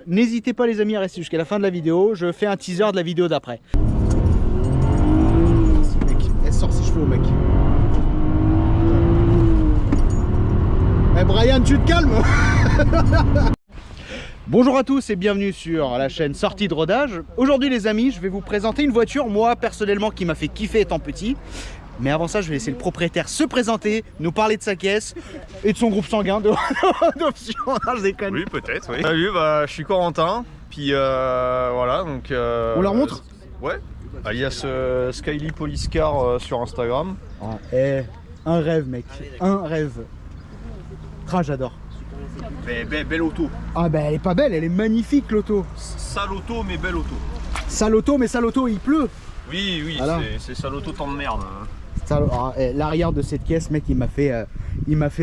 N'hésitez pas les amis à rester jusqu'à la fin de la vidéo, je fais un teaser de la vidéo d'après. Elle sort ses cheveux mec. Eh Brian, tu te calmes. Bonjour à tous et bienvenue sur la chaîne Sortie de Rodage. Aujourd'hui les amis, je vais vous présenter une voiture, moi personnellement, qui m'a fait kiffer étant petit. Mais avant ça, je vais laisser le propriétaire se présenter, nous parler de sa caisse et de son groupe sanguin d'option. Je déconne. Oui, peut-être, oui. Salut, je suis Corentin, puis voilà, donc... On leur montre? Ouais, alias Skyly Police Car sur Instagram. Ah, un rêve mec, un rêve. Ah, j'adore. Belle auto. Ah bah elle est pas belle, elle est magnifique l'auto. Sale auto, mais belle auto. Sale auto, mais sale auto, il pleut. Oui, oui, voilà. C'est sale auto tant de merde. L'arrière de cette caisse, mec, il m'a fait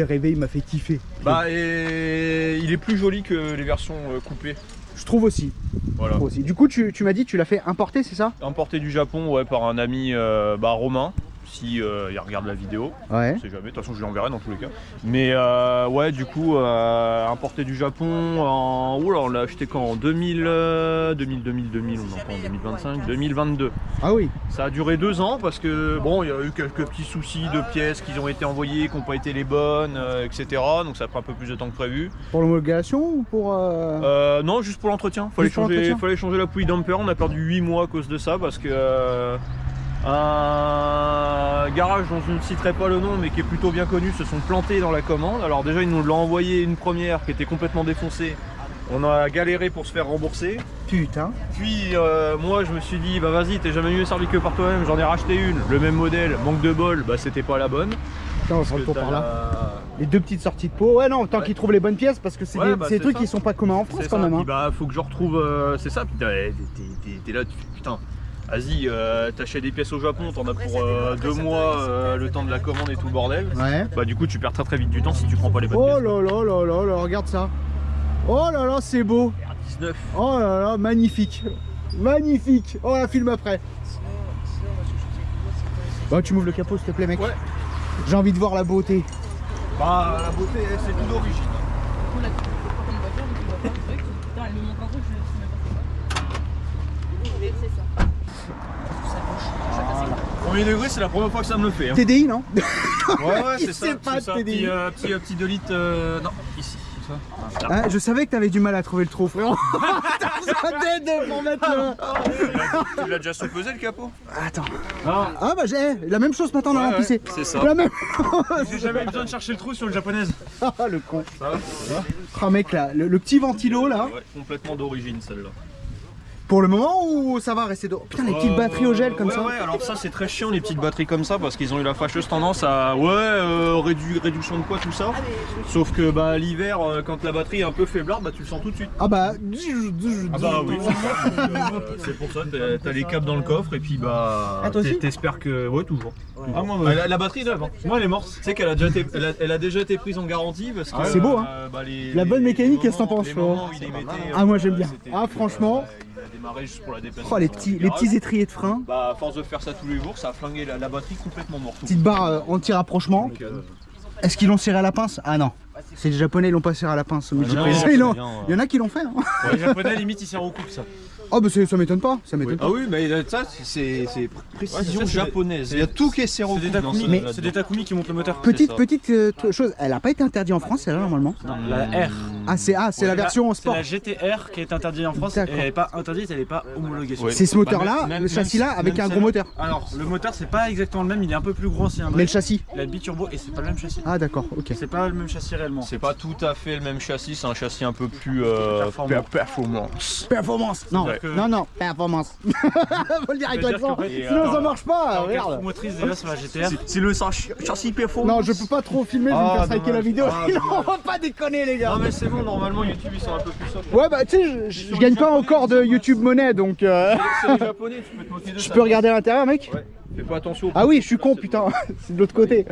rêver, il m'a fait kiffer. Bah, et il est plus joli que les versions coupées. Je trouve aussi. Voilà. Je trouve aussi. Du coup, tu m'as dit, tu l'as fait importer, c'est ça? Importé du Japon, ouais, par un ami Romain. Si il regarde la vidéo, ouais. On sait jamais, de toute façon je lui enverrai dans tous les cas. Mais ouais, du coup, importé du Japon en... Oula, on l'a acheté quand? En 2000, on est encore en 2025, 2022. Ah oui. Ça a duré 2 ans parce que bon, il y a eu quelques petits soucis de pièces qui ont été envoyées, qui n'ont pas été les bonnes, etc. Donc ça a pris un peu plus de temps que prévu. Pour l'homologation ou pour... Non, juste pour l'entretien. Fallait changer la poulie damper, on a perdu 8 mois à cause de ça parce que... un garage dont je ne citerai pas le nom mais qui est plutôt bien connu se sont plantés dans la commande. Alors déjà ils nous l'ont envoyé une première qui était complètement défoncée. On a galéré pour se faire rembourser. Putain. Puis moi je me suis dit bah vas-y, t'es jamais mieux servi que par toi-même. J'en ai racheté une, le même modèle, manque de bol, bah c'était pas la bonne. Putain, on se retourne par là. Les deux petites sorties de peau. Ouais non, tant qu'ils trouvent les bonnes pièces parce que c'est des trucs qui sont pas communs en France quand même. Puis, bah faut que je retrouve, c'est ça. Puis t'es là, tu fais putain. Vas-y, t'achètes des pièces au Japon, t'en as pour 2 mois, le temps de la commande et tout le bordel. Ouais. Bah du coup tu perds très vite du temps si tu prends pas les bonnes pièces. Oh là là là là là, regarde ça. Oh là là, c'est beau. R19. Oh là là, magnifique. Magnifique. Oh la film après. Bah tu m'ouvres le capot s'il te plaît mec. Ouais. J'ai envie de voir la beauté. Bah la beauté c'est tout d'origine. Premier degré, c'est la première fois que ça me le fait. Hein. TDI non? Ouais c'est ça. Pas c'est TDI. Petit 2 litres. Non, ici. Ça. Ah, je savais que t'avais du mal à trouver le trou frérot. Ça t'aide pour mettre le... Tu l'as déjà sous-pesé le capot? Attends. Ah bah j'ai la même chose maintenant dans l'empissé. C'est ça. La même... J'ai jamais besoin de chercher le trou sur le japonaise. Ah le con. Ça va. Oh mec là, le petit ventilo là. Ouais, complètement d'origine celle-là. Pour le moment ou ça va rester d'eau? Putain les petites batteries au gel comme ça. Ouais, alors ça c'est très chiant les petites batteries comme ça parce qu'ils ont eu la fâcheuse tendance à réduction de poids tout ça. Sauf que bah l'hiver quand la batterie est un peu faiblarde, bah tu le sens tout de suite. Ah bah... Ah bah oui, c'est pour ça, t'as les câbles dans le coffre et puis bah t'espères que... Ouais toujours. Ah, moi, la batterie neuve, hein. Moi elle est morte. Tu sais qu'elle a déjà été prise en garantie parce que... C'est beau hein. La bonne mécanique, qu'est-ce que t'en penses? Ah moi j'aime bien. Ah franchement... Juste pour la oh les petits étriers de frein. Bah à force de faire ça tous les jours, ça a flingué la batterie complètement morte. Petite barre anti-rapprochement. Est-ce qu'ils l'ont serré à la pince? Ah non. C'est les japonais, ils l'ont pas serré à la pince. Il y en a qui l'ont fait. Hein. Ouais, les japonais limite ils serrent au couple ça. Oh bah ça m'étonne pas, ça m'étonne pas. Ah oui mais ça c'est précision japonaise. Il y a tout qui est serré au couple. C'est des Takumi qui montent le moteur. Petite chose, elle a pas été interdite en France celle-là normalement? Non, la R. Ah c'est la version sport. C'est la GTR qui est interdite en France et elle n'est pas interdite, elle n'est pas homologuée. C'est ce moteur là, le châssis là avec un gros moteur. Alors le moteur c'est pas exactement le même, il est un peu plus gros ancien. Mais le châssis? La biturbo et c'est pas le même châssis. Ah d'accord, ok. C'est pas le même châssis réellement. C'est pas tout à fait le même châssis, c'est un châssis un peu plus performance. Performance. Non, non, performance. Faut le dire avec l'accent, sinon ça marche pas. Regarde. Motrice déjà sur la GTR. C'est le châssis performance. Non, je peux pas trop filmer, je vais me faire striker la vidéo. Non, on va pas déconner les gars. Non mais c'est bon, normalement YouTube ils sont un peu plus soft. Ouais bah tu sais, je gagne pas encore de YouTube monnaie donc c'est les japonais, tu peux te moquer de ça. Je peux regarder à l'intérieur mec? Ouais. Fais pas attention. Ah oui, je suis con putain, c'est de l'autre côté.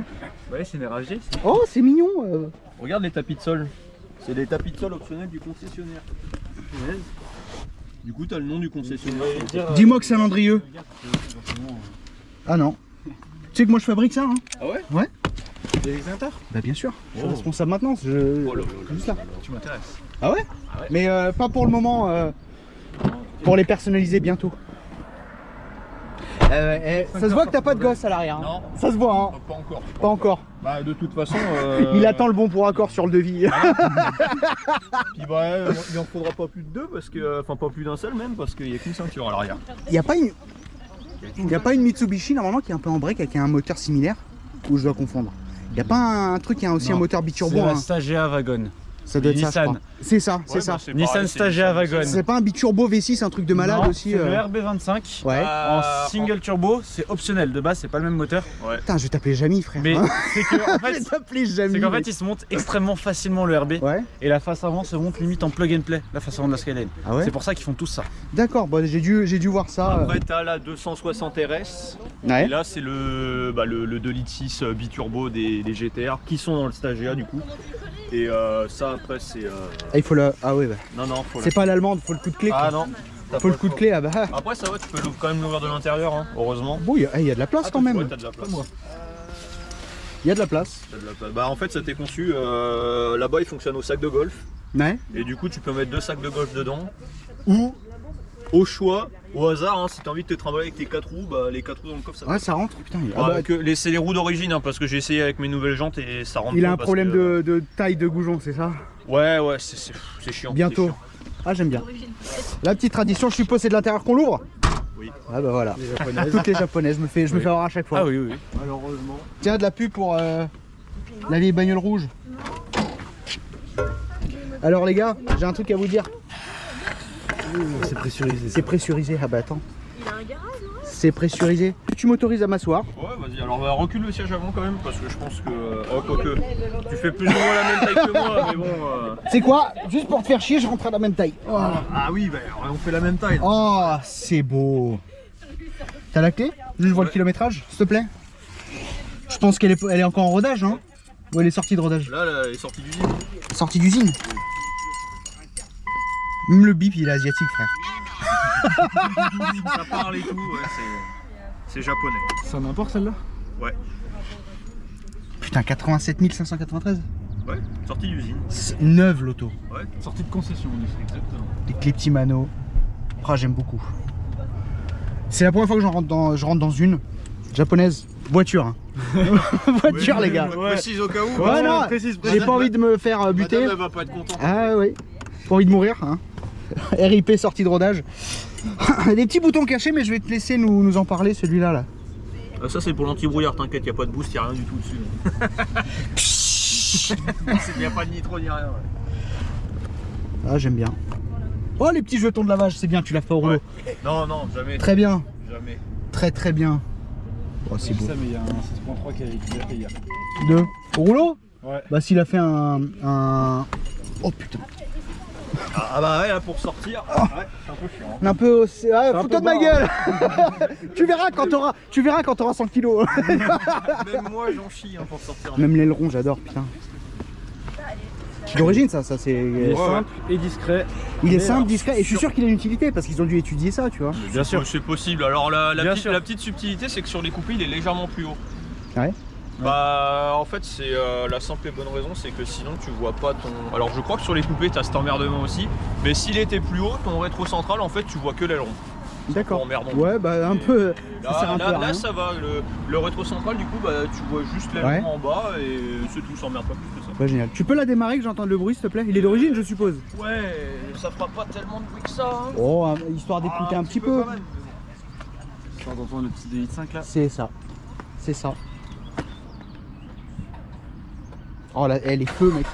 Ouais, c'est des ragés. Oh, c'est mignon. Regarde les tapis de sol. C'est des tapis de sol optionnels du concessionnaire. Du coup, t'as le nom du concessionnaire. Dis-moi que c'est un Andrieux. Ah non. Tu sais que moi je fabrique ça hein? Ah ouais? Ouais. Des extincteurs? Bah bien sûr, je suis responsable maintenant, juste là. Tu m'intéresses. Ah ouais? Mais pas pour le moment, pour les personnaliser bientôt. Ça se voit que t'as pas de gosse à l'arrière. Hein. Non. Ça se voit, hein. Pas encore. Pas encore. Bah de toute façon... Il attend le bon pour accord sur le devis. Puis bah, il en faudra pas plus de deux, parce que... Enfin pas plus d'un seul même, parce qu'il n'y a qu'une ceinture à l'arrière. Il n'y a pas une Mitsubishi normalement qui est un peu en break avec un moteur similaire? Ou je dois confondre? Il n'y a pas un truc qui a aussi un moteur biturbo? C'est la Stagea Wagon. Ça doit être ça, je Nissan. crois. C'est ça, c'est ça. Nissan Stagea Wagon. C'est pas un biturbo V6, un truc de malade aussi? C'est le RB25. Ouais. En single turbo, c'est optionnel. De base, c'est pas le même moteur. Ouais. Putain, je vais t'appeler Jamy, frère. Mais hein. c'est que, en Je vais fait, t'appeler Jamy. c'est qu'en mec. fait, il se monte extrêmement facilement le RB. Ouais. Et la face avant se monte limite en plug and play, la face avant de la Skyline. Ah ouais? C'est pour ça qu'ils font tous ça. D'accord, bon, j'ai dû voir ça. Après t'as la 260 RS. Ouais. Et là c'est le 2,6 litres biturbo des GTR qui sont dans le Stagea du coup. Et ça après c'est... Ah, il faut le... Ah oui, bah. Non, faut C'est pas l'allemande, faut le coup de clé. Ah quoi. non. T'as Faut le pas coup de clé, ah bah. Après ça va, tu peux quand même l'ouvrir de l'intérieur, hein, heureusement. Bon, il y a de la place quand même. Ouais, t'as de la place. Il y a de la place. T'as de la place. Bah en fait ça t'est conçu, là-bas il fonctionne au sac de golf. Ouais. Et du coup tu peux mettre 2 sacs de golf dedans. Ou au choix, au hasard, hein, si t'as envie de te trimballer avec tes 4 roues, bah les 4 roues dans le coffre ça va. Ouais, ça rentre, putain. Ah, c'est les roues d'origine, hein, parce que j'ai essayé avec mes nouvelles jantes et ça rentre Il a pas un parce problème que- de taille de goujon, c'est ça? Ouais, c'est chiant. Bientôt. c'est chiant. Ah, j'aime bien. La petite tradition, je suppose, c'est de l'intérieur qu'on l'ouvre? Oui. Ah bah voilà. Toutes les japonaises, je me fais avoir à chaque fois. Ah oui, oui. Malheureusement. Tiens, de la pub pour la vieille bagnole rouge. Alors les gars, j'ai un truc à vous dire. C'est pressurisé. C'est pressurisé. Ah bah attends. C'est pressurisé. Tu m'autorises à m'asseoir. Ouais, vas-y, alors bah, recule le siège avant quand même, parce que je pense que. Oh, quoique. Tu fais plus ou moins la même taille que moi, mais bon. C'est quoi? Juste pour te faire chier, je rentre à la même taille. Oh, Ah oui, bah on fait la même taille. Là. oh c'est beau. T'as la clé? Juste voir le kilométrage, s'il te plaît. Je pense qu'elle est encore en rodage, hein? Ou elle est sortie de rodage? Là, elle est sortie d'usine. Sortie d'usine. Même le bip, il est asiatique, frère. Ça parle et tout, ouais, c'est japonais. C'est un import celle-là? Ouais. Putain, 87 593. Ouais, sortie d'usine. C'est neuve l'auto. Ouais. Sortie de concession, on dit. Exactement. Les clés petits manos. Ah, j'aime beaucoup. C'est la première fois que je rentre dans une japonaise. Voiture, hein. Voiture, Ouais, les gars. ouais. Précise au cas où. Ouais, non, précise. j'ai pas envie de me faire buter. Madame, elle va pas être contente. Ah oui, pas envie de mourir, hein. RIP sortie de rodage. Des petits boutons cachés, mais je vais te laisser nous en parler, celui-là. Là. Ça, c'est pour l'anti-brouillard, t'inquiète, y a pas de boost, y a rien du tout dessus. Y a pas de nitro ni rien. Ouais. Ah, j'aime bien. Oh, les petits jetons de lavage, c'est bien, tu laves pas au rouleau. Ouais. Non, jamais. Très bien, Jamais. très bien. Oh, c'est beau. Ça, mais il y a un 6.3 qui a fait hier. Deux. Au rouleau? Ouais. Bah, s'il a fait un... Oh putain. Ah bah ouais, là, pour sortir, ouais, c'est un peu chiant. Un peu... Ah, un fous-toi peu de ma bas, gueule. Tu verras quand t'auras 100 kilos. Même moi, j'en chie hein, pour sortir. Même l'aileron, j'adore, putain. C'est d'origine, ça c'est... Il est simple et discret. Il est Mais simple, alors, discret, et je suis sûr qu'il a une utilité, parce qu'ils ont dû étudier ça, tu vois. Bien sûr. C'est possible. Alors la Bien petite, sûr. la petite subtilité, c'est que sur les coupés, il est légèrement plus haut. Ouais. Bah en fait c'est la simple et bonne raison, c'est que sinon tu vois pas ton... Alors je crois que sur les coupés t'as cet emmerdement aussi, mais s'il était plus haut, ton rétro central en fait tu vois que l'aileron. D'accord. Emmerdant. Ouais, bah un peu... Là, Ça sert un peu à rien. là, ça va, le rétro central du coup bah tu vois juste l'aileron Ouais. en bas et c'est tout, ça emmerde pas plus que ça. Ouais, génial. Tu peux la démarrer, que j'entende le bruit, s'il te plaît? Il est d'origine, je suppose. Ouais, ça fera pas tellement de bruit que ça. Hein. Oh, histoire d'écouter un petit peu. quand même. Quand on entend le petit DX5 là. C'est ça. C'est ça. Oh là, elle est feu, mec.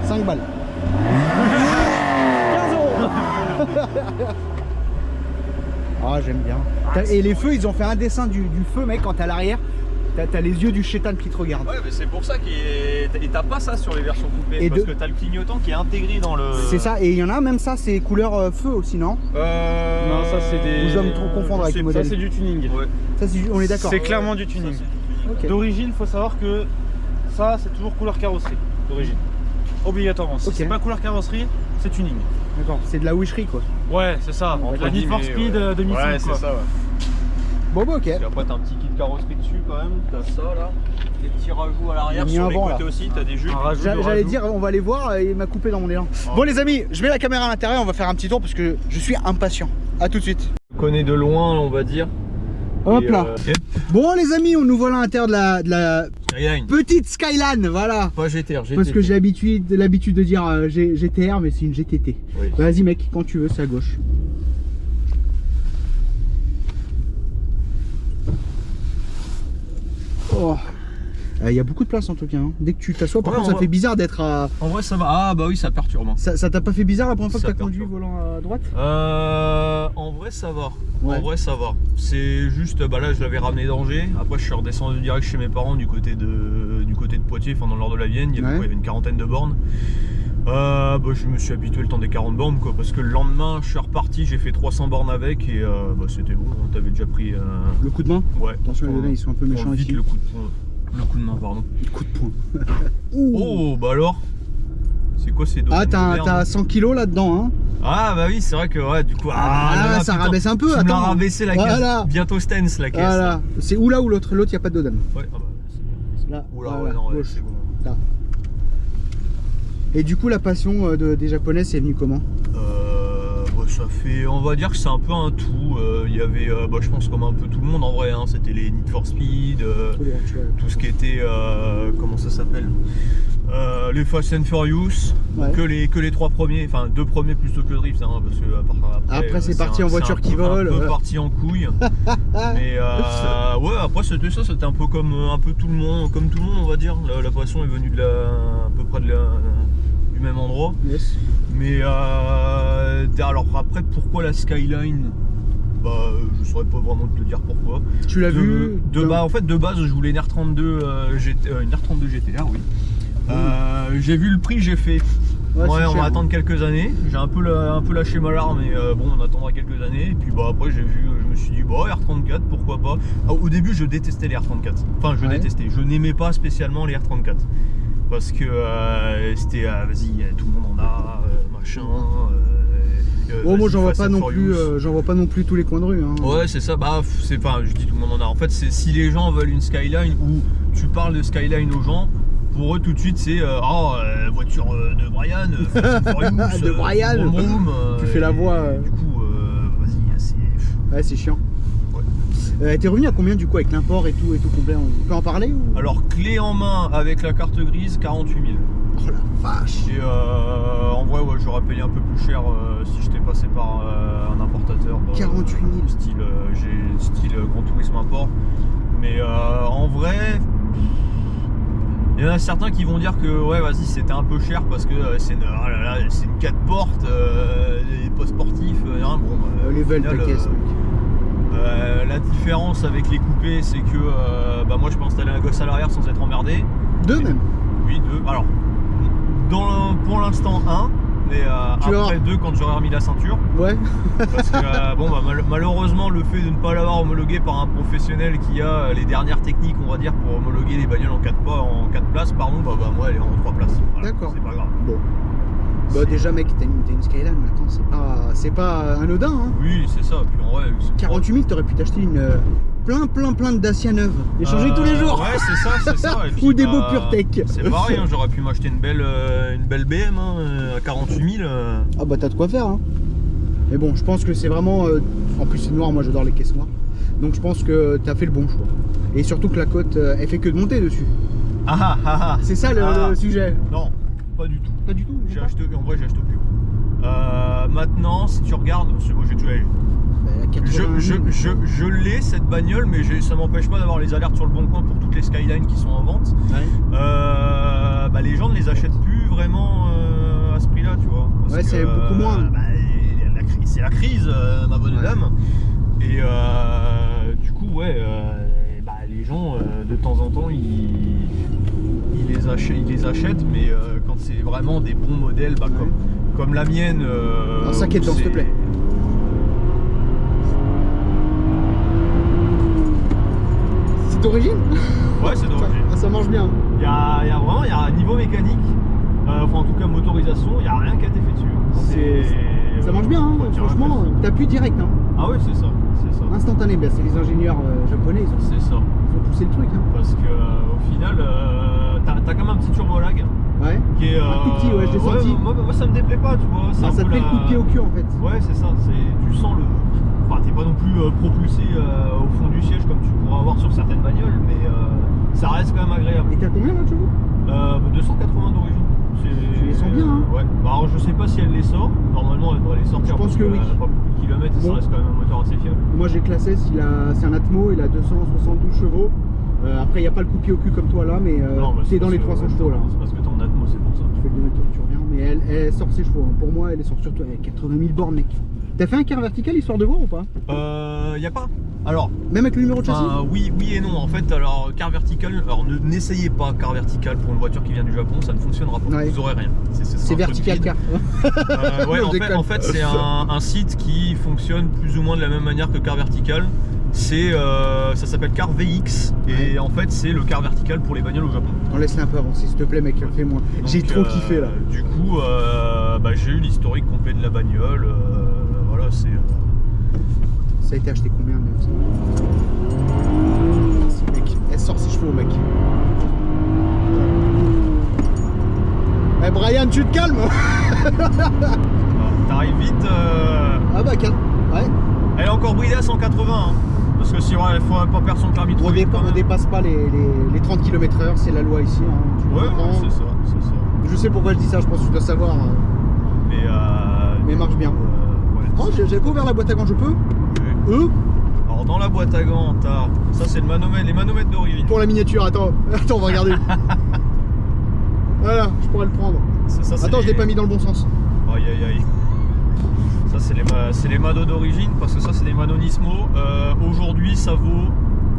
« 5 balles. 15 €. Ah, j'aime bien. Et les feux, ils ont fait un dessin du feu, mec, quand t'es à l'arrière. T'as les yeux du chétan qui te regardent. Ouais, mais c'est pour ça et t'as pas ça sur les versions coupées, Et parce de- que t'as le clignotant qui est intégré dans le... C'est ça, et il y en a même ça, c'est couleur feu aussi, non? Non, ça c'est des. Ou je dois me trop confondre avec Je sais le pas, modèle. Ça c'est du tuning. Ouais. Ça, on est d'accord. C'est clairement du Ça, tuning. c'est du tuning. Ok. D'origine, faut savoir que ça c'est toujours couleur carrosserie. D'origine. Obligatoirement. Si Ok. c'est pas couleur carrosserie, c'est tuning. D'accord, c'est de la wisherie quoi. Ouais, c'est ça. La Need for Speed 2005. Ouais, c'est ça, ouais. Bon bah ok. Et après t'as un petit kit carrosserie dessus quand même, t'as ça là, des petits rajouts à l'arrière, sur les côtés aussi, t'as des jeux. J'allais dire, on va aller voir, il m'a coupé dans mon élan. Bon les amis, je mets la caméra à l'intérieur, on va faire un petit tour parce que je suis impatient. A tout de suite. On connaît de loin, on va dire. Hop là. Bon les amis, on nous voit à l'intérieur de la Skyline. petite Skyline, voilà. Pas GTR, GTT. Parce que j'ai l'habitude de dire GTR, mais c'est une GTT. Oui. Vas-y mec, quand tu veux, c'est à gauche. Oh. Il y a beaucoup de place en tout cas. Hein. Dès que tu t'assois, par contre, ça fait bizarre d'être à. En vrai, ça va. Ah, bah oui, ça perturbe. Ça t'a pas fait bizarre la première fois que Ça t'as conduit perturbe. volant à droite? En vrai, ça va. Ouais. En vrai, ça va. C'est juste, bah là, je l'avais ramené d'Angers. Après, je suis redescendu direct chez mes parents du côté de Poitiers, enfin dans le nord de la Vienne. Il y avait une quarantaine de bornes. Bah, je me suis habitué le temps des 40 bornes, quoi. Parce que le lendemain, je suis reparti, j'ai fait 300 bornes avec et bah, c'était bon. T'avais déjà pris. Le coup de main? Ouais. Attention, les gars, ils sont un peu méchants vite ici. le coup de poing. Le coup de main, pardon. Le coup de poing. Oh, bah alors. C'est quoi ces deux? Ah, t'as 100 kilos là-dedans, hein? Ah, bah oui, c'est vrai que, ouais, du coup. là, ça rabaisse un peu, tu attends. m'as rabaissé la caisse. Voilà. Bientôt stance la caisse. Voilà. C'est ou là ou l'autre. L'autre, il n'y a pas de dodane. Ouais, ah bah, c'est Là, oula, voilà, ouais, non, ouais, gauche. c'est bon. Là. Et du coup, la passion des Japonais, c'est venu comment? Bah, ça fait, on va dire que c'est un peu un tout. Il y avait, bah, je pense comme un peu tout le monde en vrai, hein, c'était les Need for Speed, tout ce qui était, comment ça s'appelle, les Fast and Furious, Ouais. que les trois premiers, enfin deux premiers plutôt que Drift, hein, parce que après c'est parti en voiture qui vole. Un peu parti en couille. Mais ouais, après c'était ça, c'était un peu comme un peu tout le monde, comme tout le monde on va dire. La passion est venue à peu près du même endroit. Yes. Mais alors après pourquoi la Skyline? Bah je saurais pas vraiment te dire pourquoi. Tu l'as vu En fait de base je voulais une R32 une R32 GTR, oui. J'ai vu le prix, j'ai fait ouais, on cher, va attendre quelques années. J'ai un peu lâché ma larme, mais bon, on attendra quelques années. Et puis bah après je me suis dit bah R34 pourquoi pas. Au début je détestais les R34. Enfin je détestais, je n'aimais pas spécialement les R34 parce que c'était vas-y tout le monde en a machin. moi j'en vois pas non plus, tous les coins de rue. Hein. Ouais c'est ça, bah c'est pas, je dis tout le monde en a. En fait c'est si les gens veulent une Skyline ou tu parles de Skyline aux gens. Pour eux tout de suite c'est voiture de Brian, de Brian, vroom, tu fais la voix. Du coup vas-y c'est. Ouais c'est chiant. Ouais. T'es revenu à combien du coup avec l'import et tout complet? On peut en parler ou... Alors clé en main avec la carte grise 48 000. Oh la vache. Et en vrai ouais j'aurais payé un peu plus cher si j'étais passé par un importateur. 48 000. Style Grand Tourisme import. Mais en vrai. Il y en a certains qui vont dire que ouais vas-y c'était un peu cher parce que c'est une 4 portes, des postes sportifs, level ta caisse. La différence avec les coupés c'est que bah moi je peux installer un gosse à l'arrière sans être emmerdé. Deux même? Oui, deux. Alors pour l'instant un, mais après deux quand j'aurai remis la ceinture. Ouais. Parce que bon bah malheureusement le fait de ne pas l'avoir homologué par un professionnel qui a les dernières techniques on va dire pour homologuer les bagnoles en 4 places, pardon, bah moi elle est en 3 places. Voilà, d'accord. C'est pas grave. Bon. Bah déjà mec t'as une Skyline maintenant, c'est pas anodin hein. Oui c'est ça, puis en vrai 48 000 t'aurais pu t'acheter une plein de Dacia neuve et changer tous les jours. Ouais c'est ça. Et puis, ou des beaux PureTech. C'est pareil hein, j'aurais pu m'acheter une belle BM à 48 000. Ah bah t'as de quoi faire hein. Mais bon je pense que c'est vraiment en plus c'est noir, moi j'adore les caisses noires. Donc je pense que t'as fait le bon choix. Et surtout que la côte elle fait que de monter dessus. C'est ça le sujet. Non. Pas du tout. Pas du tout. En vrai j'ai acheté au plus haut. Maintenant si tu regardes, c'est bon j'ai tué. Je l'ai cette bagnole mais ça m'empêche pas d'avoir les alertes sur le bon coin pour toutes les Skylines qui sont en vente. Ouais. Bah, les gens ne les achètent plus vraiment à ce prix là tu vois. Ouais c'est beaucoup moins. Bah, c'est la crise ma bonne dame. Et du coup ouais bah, les gens de temps en temps ils les achètent mais quand c'est vraiment des bons modèles bah, comme la mienne. Un sac s'il te plaît. C'est d'origine? Ouais c'est d'origine. Ça marche bien. Il y a vraiment, niveau mécanique, enfin en tout cas motorisation, il n'y a rien qui a été fait dessus. Ça marche bien, hein, franchement, t'appuies direct. Hein. Ah ouais, c'est ça. Instantané, ben, c'est les ingénieurs japonais, ils ont poussé le truc. Hein. Parce que au final, t'as quand même un petit turbo lag. Ouais. Qui est, un tout petit, ouais, je l'ai senti. Moi, ça me déplaît pas, tu vois. Ça te fait le coup de pied au cul en fait. Ouais, c'est ça. Tu sens le. Enfin, t'es pas non plus propulsé au fond du siège comme tu pourras avoir sur certaines bagnoles, mais ça reste quand même agréable. Et t'as combien là, chevaux 280 d'origine. Tu les sens bien, hein. Ouais. Bah, alors, je sais pas si elle les sort. Normalement, elle doit les sortir. Je pense que oui. Elle a pas beaucoup de kilomètres et ça reste quand même un moteur assez fiable. Moi, j'ai que la 16, c'est un Atmo, il a 272 chevaux. Après, il n'y a pas le coup de pied au cul comme toi là, mais c'est dans les 300 chevaux là. C'est parce que t'es en Atmo, c'est pour ça. Tu fais le demi-tour, tu reviens. Mais elle sort ses chevaux. Hein. Pour moi, elle sort surtout avec 80 000 bornes, mec. T'as fait un quart vertical histoire de voir ou pas? Y a pas. Alors. Même avec le numéro de châssis? Oui et non. En fait, alors, quart vertical, alors n'essayez pas quart vertical pour une voiture qui vient du Japon, ça ne fonctionnera pas. Ouais. Vous aurez rien. C'est vertical car. Ouais, en fait c'est un site qui fonctionne plus ou moins de la même manière que car vertical. Ça s'appelle Car VX et en fait c'est le car vertical pour les bagnoles au Japon. On laisse-les un peu avancer s'il te plaît mec, fais-moi. J'ai trop kiffé là. Du coup j'ai eu l'historique complet de la bagnole. Voilà, c'est. Ça a été acheté combien même ça? Mec, elle sort ses chevaux mec. Eh Brian, tu te calmes. T'arrives vite. Ah bah ouais. Elle est encore bridée à 180 hein. Parce que si il faut pas perdre son permis trop vite. On dépasse pas les 30 km/h, c'est la loi ici. Hein. Ouais, c'est ça. Je sais pourquoi je dis ça, je pense que tu dois savoir. Mais marche bien. Ouais. Oh, j'ai pas ouvert la boîte à gants, je peux? Alors dans la boîte à gants, ça c'est les manomètres d'origine. Pour la miniature, attends, on va regarder. Voilà, je pourrais le prendre. Attends, je l'ai pas mis dans le bon sens. Aïe. Ça c'est les manos d'origine parce que ça c'est des manos Nismo. Aujourd'hui ça vaut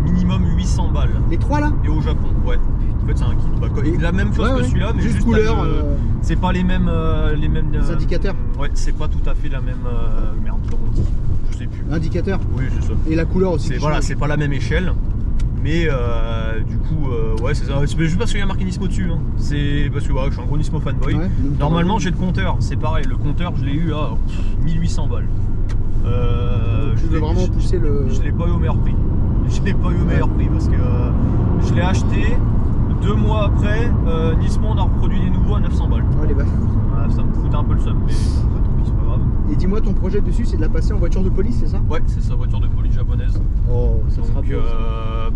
minimum 800 balles. Les trois là? Et au Japon, ouais. En fait c'est un kit. La même chose que celui-là, mais juste couleur. C'est pas les mêmes indicateurs. Ouais, c'est pas tout à fait la même. Merde, comment on dit? Je sais plus. Indicateur. Oui, c'est ça. Et la couleur aussi. C'est pas la même échelle. Mais du coup, ouais, c'est ça. C'est juste parce qu'il y a marqué Nismo dessus. Hein. C'est parce que je suis un gros Nismo fanboy. Ouais, normalement, j'ai le compteur. C'est pareil, le compteur, je l'ai eu à 1800 balles. Je vais vraiment pousser le. Je l'ai pas eu au meilleur prix. Parce que je l'ai acheté 2 mois après. Nismo on a reproduit des nouveaux à 900 balles. Ouais, les vaches. Ça me foutait un peu le seum, mais tant pis, c'est pas grave. Et dis-moi, ton projet dessus, c'est de la passer en voiture de police, c'est ça? Ouais, c'est ça, voiture de police japonaise. Oh, ça sera beau.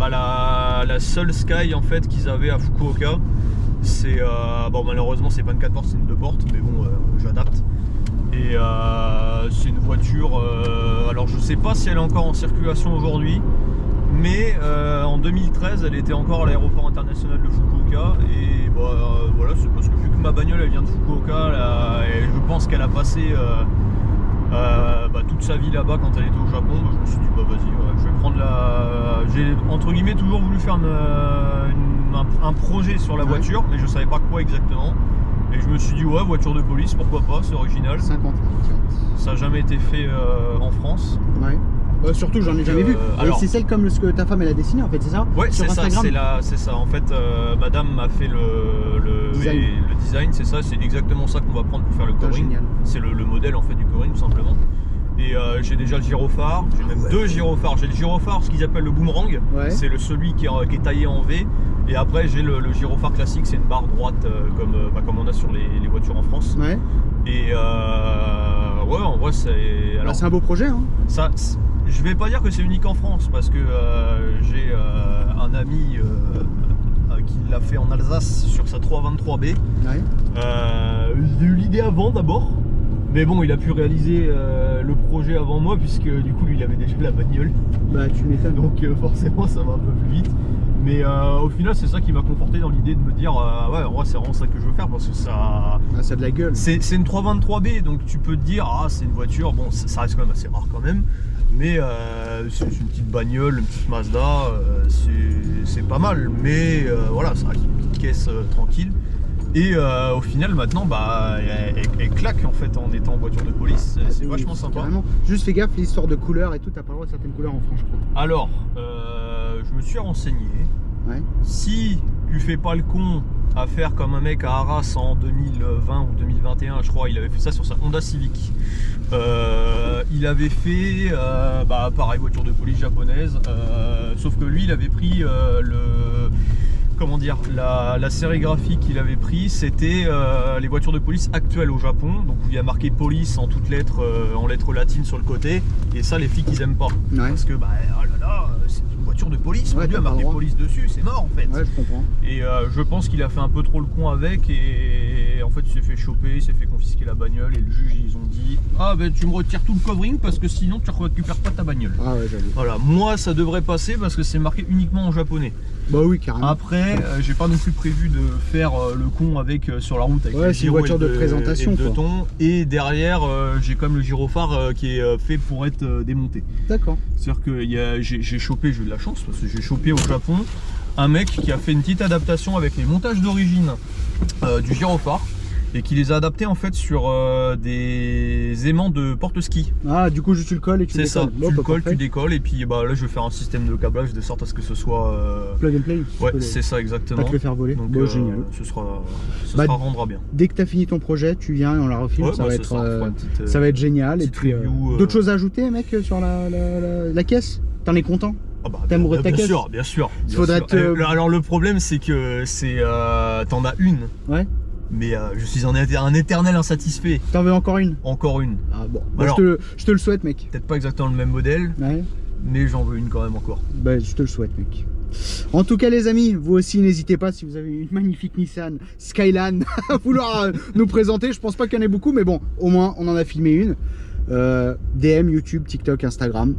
La seule Sky en fait qu'ils avaient à Fukuoka, c'est malheureusement c'est pas une 4 portes, c'est une 2 portes, mais bon, j'adapte. Et c'est une voiture. Alors je sais pas si elle est encore en circulation aujourd'hui, mais en 2013, elle était encore à l'aéroport international de Fukuoka. Et voilà, c'est parce que vu que ma bagnole elle vient de Fukuoka, et je pense qu'elle a passé toute sa vie là-bas quand elle était au Japon, je me suis dit vas-y, je vais prendre j'ai entre guillemets toujours voulu faire un projet sur la voiture, mais je savais pas quoi exactement. Et je me suis dit ouais, voiture de police, pourquoi pas, c'est original. 50. Ça n'a jamais été fait en France. Ouais. Surtout, j'en ai jamais vu. C'est celle comme ce que ta femme elle a dessiné en fait, c'est ça? Ouais, c'est ça, c'est ça. En fait, madame m'a fait le design, c'est ça, c'est exactement ça qu'on va prendre pour faire le coring. C'est le modèle en fait du coring tout simplement. Et j'ai déjà le gyrophare, j'ai même 2 gyrophares. J'ai le gyrophare, ce qu'ils appellent le boomerang, c'est celui qui est taillé en V. Et après j'ai le gyrophare classique, c'est une barre droite comme on a sur les voitures en France. Ouais. Et ouais, en vrai c'est. Alors, c'est un beau projet. Hein. Ça, je vais pas dire que c'est unique en France parce que j'ai un ami qui l'a fait en Alsace sur sa 323B. Ouais. J'ai eu l'idée avant d'abord. Mais bon, il a pu réaliser le projet avant moi puisque du coup lui il avait déjà la bagnole. Bah tu m'étonnes. Donc forcément ça va un peu plus vite. Mais au final c'est ça qui m'a conforté dans l'idée de me dire ouais en vrai c'est vraiment ça que je veux faire parce que ça a de la gueule. C'est une 323B donc tu peux te dire c'est une voiture, bon ça reste quand même assez rare quand même. Mais c'est une petite bagnole, une petite Mazda, c'est pas mal. Mais voilà, ça reste une petite caisse tranquille. Et au final maintenant elle claque en fait en étant en voiture de police, c'est vachement sympa. Carrément. Juste fais gaffe, l'histoire de couleurs et tout, t'as pas le droit de certaines couleurs en France je crois. Alors je me suis renseigné, si tu fais pas le con à faire comme un mec à Arras en 2020 ou 2021, je crois. Il avait fait ça sur sa Honda Civic. Il avait fait pareil, voiture de police japonaise, sauf que lui il avait pris la sérigraphie qu'il avait pris, c'était les voitures de police actuelles au Japon, donc où il y a marqué police en toutes lettres, en lettres latines sur le côté, et ça les flics ils aiment pas, parce que oh là là, c'est une voiture de police, lui a marqué police dessus, c'est mort en fait. Ouais, je comprends. Et je pense qu'il a fait un peu trop le con avec, et en fait il s'est fait choper, il s'est fait confisquer la bagnole, et le juge ils ont dit ah ben tu me retires tout le covering parce que sinon tu récupères pas ta bagnole. Ah ouais, j'avoue. Voilà, moi ça devrait passer parce que c'est marqué uniquement en japonais. Bah oui, carrément. Après, j'ai pas non plus prévu de faire le con avec sur la route avec ouais, le c'est une voiture de présentation. Et derrière, j'ai comme le gyrophare qui est fait pour être démonté. D'accord. C'est-à-dire que j'ai chopé, j'ai eu de la chance parce que j'ai chopé au Japon un mec qui a fait une petite adaptation avec les montages d'origine du gyrophare et qui les a adaptés en fait sur des aimants de porte-ski. Ah, du coup, tu le colles et tu décolles. C'est ça, tu le colles, tu décolles, et puis là je vais faire un système de câblage de sorte à ce que ce soit plug and play. Ouais, c'est ça exactement. Pas te le faire voler. Donc génial. Ça rendra bien. Dès que tu as fini ton projet, tu viens et on la refile, ça va être génial. Et puis d'autres choses à ajouter, mec, sur la caisse? T'en es content? T'es amoureux de ta caisse? Bien sûr. Alors le problème c'est que t'en as une. Ouais. Mais je suis un éternel insatisfait. T'en veux encore une? Encore une. Ah bon, alors, je te le souhaite, mec. Peut-être pas exactement le même modèle, mais j'en veux une quand même encore. Bah, je te le souhaite, mec. En tout cas, les amis, vous aussi n'hésitez pas, si vous avez une magnifique Nissan Skyline à vouloir nous présenter. Je pense pas qu'il y en ait beaucoup, mais bon, au moins on en a filmé une. DM, YouTube, TikTok, Instagram.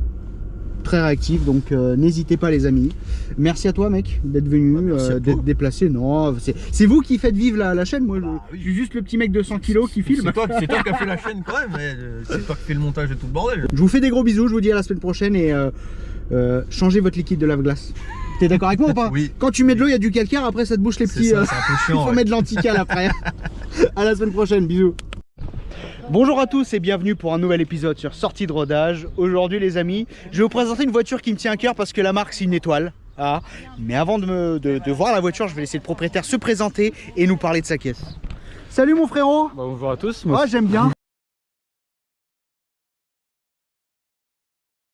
Très réactif, donc n'hésitez pas, les amis. Merci à toi, mec, d'être venu, d'être déplacé. Non, c'est vous qui faites vivre la chaîne. Moi, je suis juste le petit mec de 100 kg qui filme. C'est toi qui as fait la chaîne quand même, mais c'est toi qui fais le montage et tout le bordel. Je vous fais des gros bisous, je vous dis à la semaine prochaine, et changez votre liquide de lave-glace. T'es d'accord avec moi ou pas? Oui. Quand tu mets de l'eau, il y a du calcaire, après ça te bouche les petits. C'est un peu chiant. Il faut mettre de l'antical après. À la semaine prochaine, bisous. Bonjour à tous et bienvenue pour un nouvel épisode sur Sortie de Rodage. Aujourd'hui, les amis, je vais vous présenter une voiture qui me tient à cœur parce que la marque c'est une étoile. Ah. Mais avant de voir la voiture, je vais laisser le propriétaire se présenter et nous parler de sa caisse. Salut mon frérot. Bonjour à tous. Moi j'aime bien.